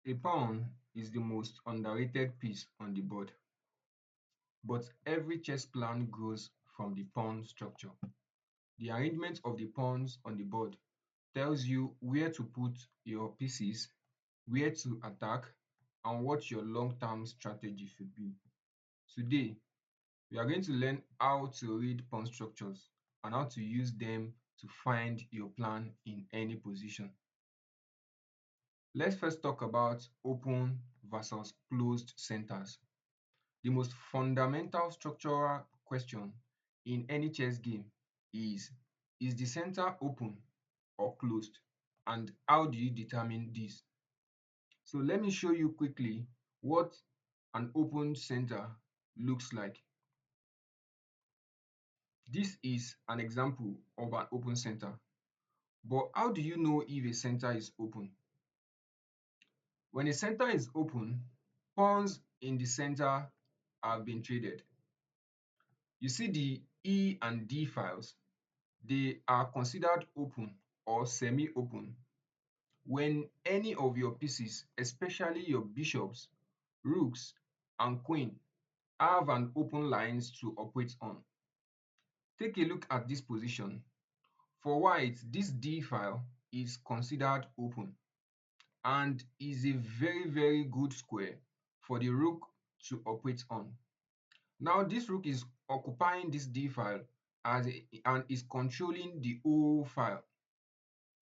A pawn is the most underrated piece on the board, but every chess plan grows from the pawn structure. The arrangement of the pawns on the board tells you where to put your pieces, where to attack, and what your long-term strategy should be. Today, we are going to learn how to read pawn structures and how to use them to find your plan in any position. Let's first talk about open versus closed centers. The most fundamental structural question in any chess game is the center open or closed? And how do you determine this? So let me show you quickly what an open center looks like. This is an example of an open center. But how do you know if a center is open? When a center is open, pawns in the center have been traded. You see the E and D files, they are considered open or semi-open when any of your pieces, especially your bishops, rooks, and queen, have an open lines to operate on. Take a look at this position. For white, this D file is considered open and is a very good square for the rook to operate on. Now this rook is occupying this D file and is controlling the whole file.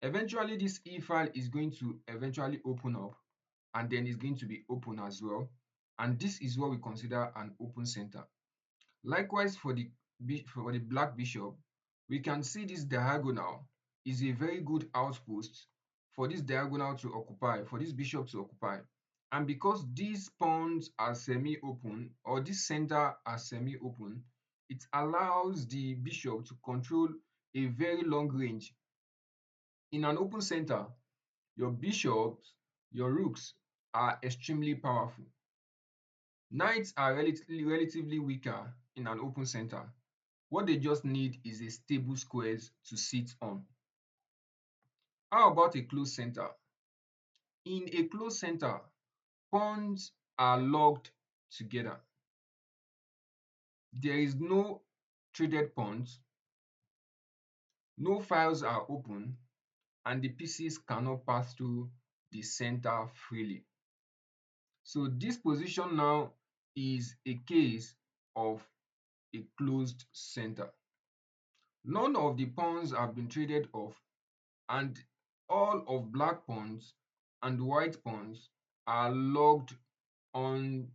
Eventually this E file is going to eventually open up and then is going to be open as well, and this is what we consider an open center. Likewise for the black bishop, we can see this diagonal is a very good outpost for this diagonal to occupy, for this bishop to occupy. And because these pawns are semi-open or this center are semi-open, it allows the bishop to control a very long range. In an open center, your bishops, your rooks are extremely powerful. Knights are relatively weaker in an open center. What they just need is a stable squares to sit on. How about a closed center? In a closed center, pawns are locked together. There is no traded pawns, no files are open, and the pieces cannot pass through the center freely. So this position now is a case of a closed center. None of the pawns have been traded off, and all of black pawns and white pawns are logged on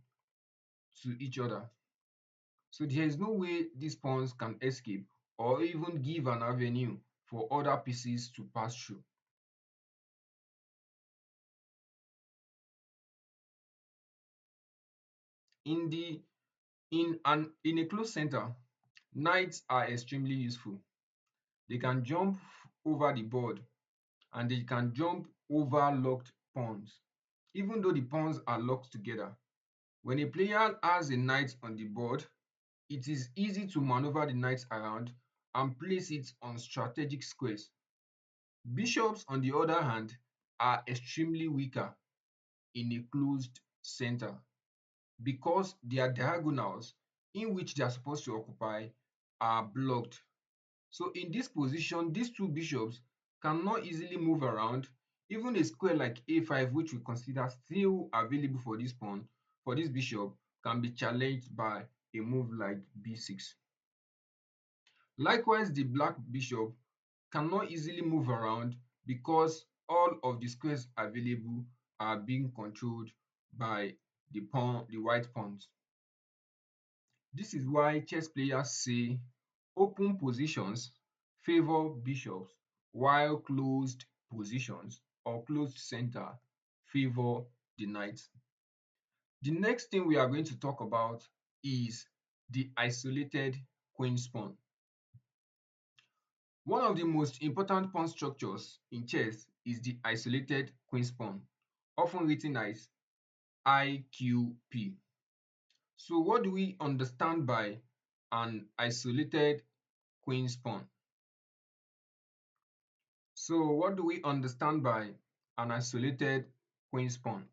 to each other. So there is no way these pawns can escape or even give an avenue for other pieces to pass through. In the in a closed center, knights are extremely useful. They can jump over the board and they can jump over locked pawns. Even though the pawns are locked together, when a player has a knight on the board, it is easy to maneuver the knight around and place it on strategic squares. Bishops, on the other hand, are extremely weaker in a closed center because their diagonals in which they are supposed to occupy are blocked. So in this position, these two bishops cannot easily move around. Even a square like a5, which we consider still available for this pawn, for this bishop, can be challenged by a move like b6. Likewise, the black bishop cannot easily move around because all of the squares available are being controlled by the white pawns. This is why chess players say open positions favor bishops while closed positions or closed center favor the knight. The next thing we are going to talk about is the isolated queen's pawn. One of the most important pawn structures in chess is the isolated queen's pawn, often written as IQP. So what do we understand by an isolated queen's pawn? So what do we understand by an isolated queen's pawn?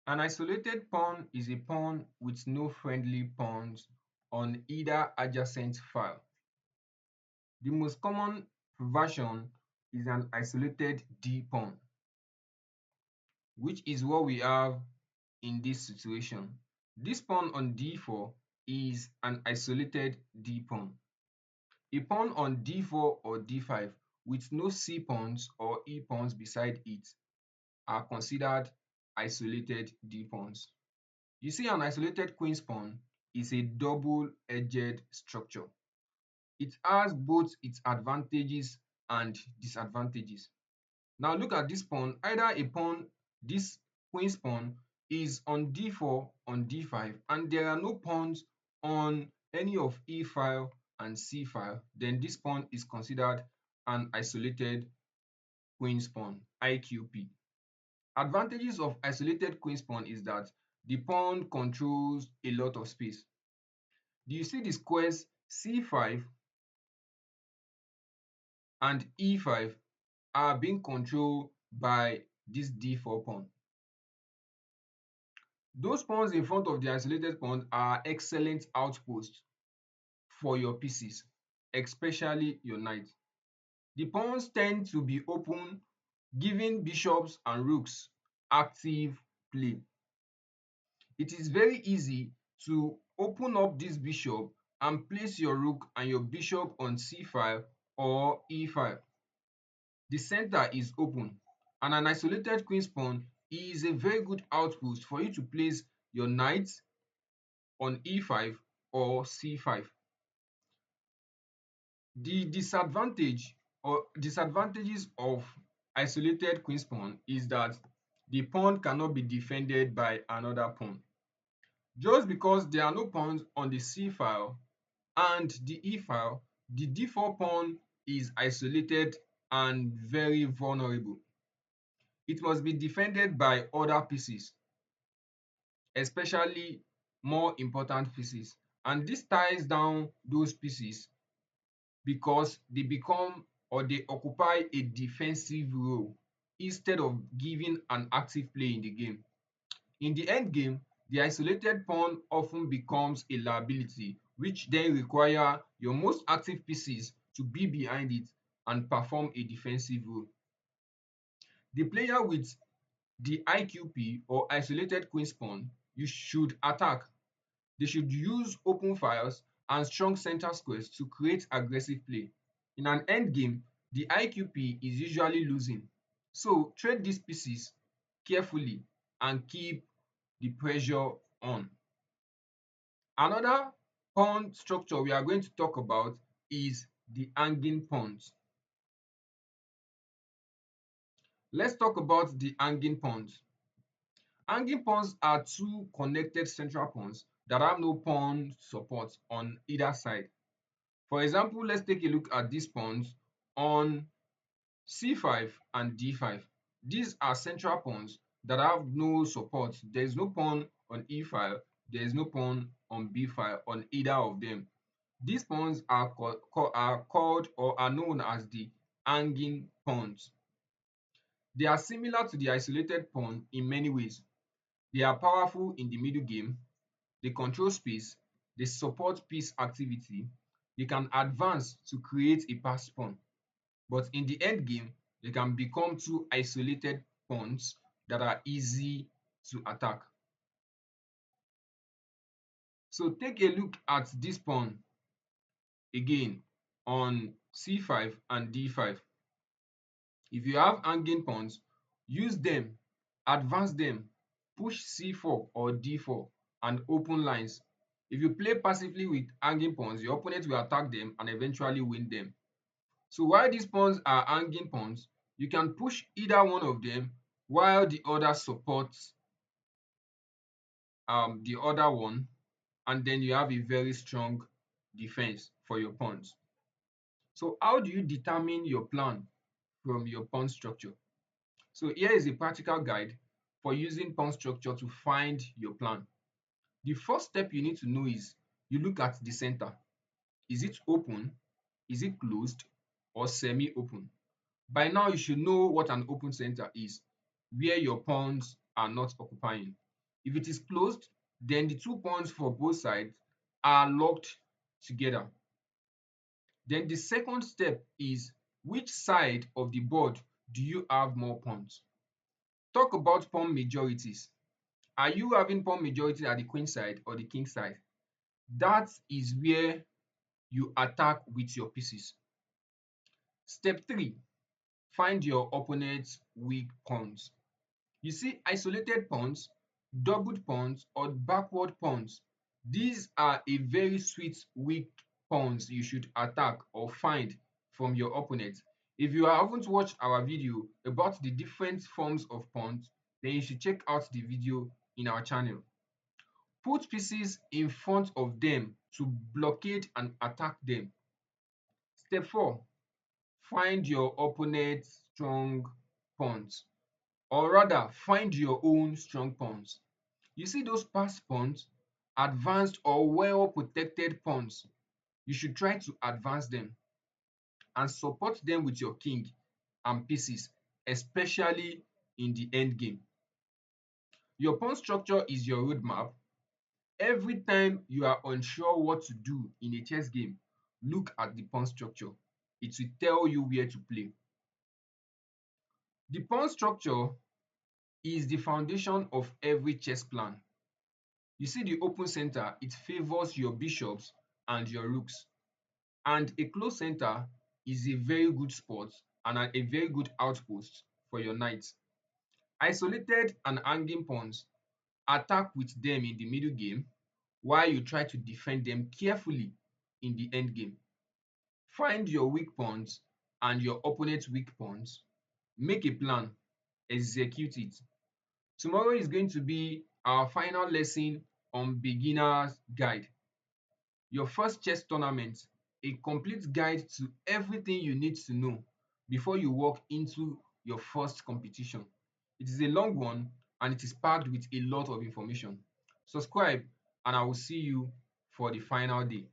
An isolated pawn is a pawn with no friendly pawns on either adjacent file. The most common version is an isolated D pawn, which is what we have in this situation. This pawn on D4 is an isolated D pawn. A pawn on D4 or D5 with no C pawns or E pawns beside it are considered isolated D pawns. You see, an isolated queen's pawn is a double-edged structure. It has both its advantages and disadvantages. Now look at this pawn. Either a pawn, this queen's pawn, is on D4, on D5, and there are no pawns on any of E file and C file, then this pawn is considered an isolated queen's pawn, IQP. Advantages of isolated queen's pawn is that the pawn controls a lot of space. Do you see the squares C5 and E5 are being controlled by this D4 pawn? Those pawns in front of the isolated pawn are excellent outposts for your pieces, especially your knight. The pawns tend to be open, giving bishops and rooks active play. It is very easy to open up this bishop and place your rook and your bishop on C file or E file. The center is open, and an isolated queen's pawn is a very good outpost for you to place your knight on E5 or C5. The disadvantage or disadvantages of isolated queen's pawn is that the pawn cannot be defended by another pawn. Just because there are no pawns on the C file and the E file, the D4 pawn is isolated and very vulnerable. It must be defended by other pieces, especially more important pieces. And this ties down those pieces because they become or they occupy a defensive role instead of giving an active play in the game. In the end game, the isolated pawn often becomes a liability, which then require your most active pieces to be behind it and perform a defensive role. The player with the IQP or isolated queen's pawn, you should attack. They should use open files and strong center squares to create aggressive play. In an endgame, the IQP is usually losing. So trade these pieces carefully and keep the pressure on. Another pawn structure we are going to talk about is the hanging pawns. Let's talk about the hanging pawns. Hanging pawns are two connected central pawns that have no pawn support on either side. For example, let's take a look at these pawns on C5 and D5. These are central pawns that have no support. There is no pawn on E file, there is no pawn on B file on either of them. These pawns are called or are known as the hanging pawns. They are similar to the isolated pawn in many ways. They are powerful in the middle game, they control space, they support piece activity, they can advance to create a passed pawn. But in the end game, they can become two isolated pawns that are easy to attack. So take a look at this pawn again on C5 and D5. If you have hanging pawns, use them, advance them, push C4 or D4 and open lines. If you play passively with hanging pawns, your opponent will attack them and eventually win them. So while these pawns are hanging pawns, you can push either one of them while the other supports the other one, and then you have a very strong defense for your pawns. So how do you determine your plan from your pawn structure? So here is a practical guide for using pawn structure to find your plan. The first step you need to know is you look at the center. Is it open? Is it closed? Or semi-open? By now, you should know what an open center is, where your pawns are not occupying. If it is closed, then the 2 pawns for both sides are locked together. Then the second step is, which side of the board do you have more pawns? Talk about pawn majorities. Are you having pawn majority at the queen side or the king side? That is where you attack with your pieces. Step 3, find your opponent's weak pawns. You see isolated pawns, doubled pawns, or backward pawns. These are a very sweet weak pawns you should attack or find from your opponent. If you haven't watched our video about the different forms of pawns, then you should check out the video in our channel. Put pieces in front of them to blockade and attack them. Step 4, find your opponent's strong pawns, or rather find your own strong pawns. You see those passed pawns, advanced or well protected pawns, you should try to advance them and support them with your king and pieces, especially in the end game. Your pawn structure is your roadmap. Every time you are unsure what to do in a chess game, look at the pawn structure. It will tell you where to play. The pawn structure is the foundation of every chess plan. You see the open center, it favors your bishops and your rooks. And a closed center is a very good spot and a very good outpost for your knights. Isolated and hanging pawns, attack with them in the middle game while you try to defend them carefully in the end game. Find your weak pawns and your opponent's weak pawns. Make a plan, execute it. Tomorrow is going to be our final lesson on beginner's guide. Your first chess tournament, a complete guide to everything you need to know before you walk into your first competition. It is a long one and it is packed with a lot of information. Subscribe and I will see you for the final day.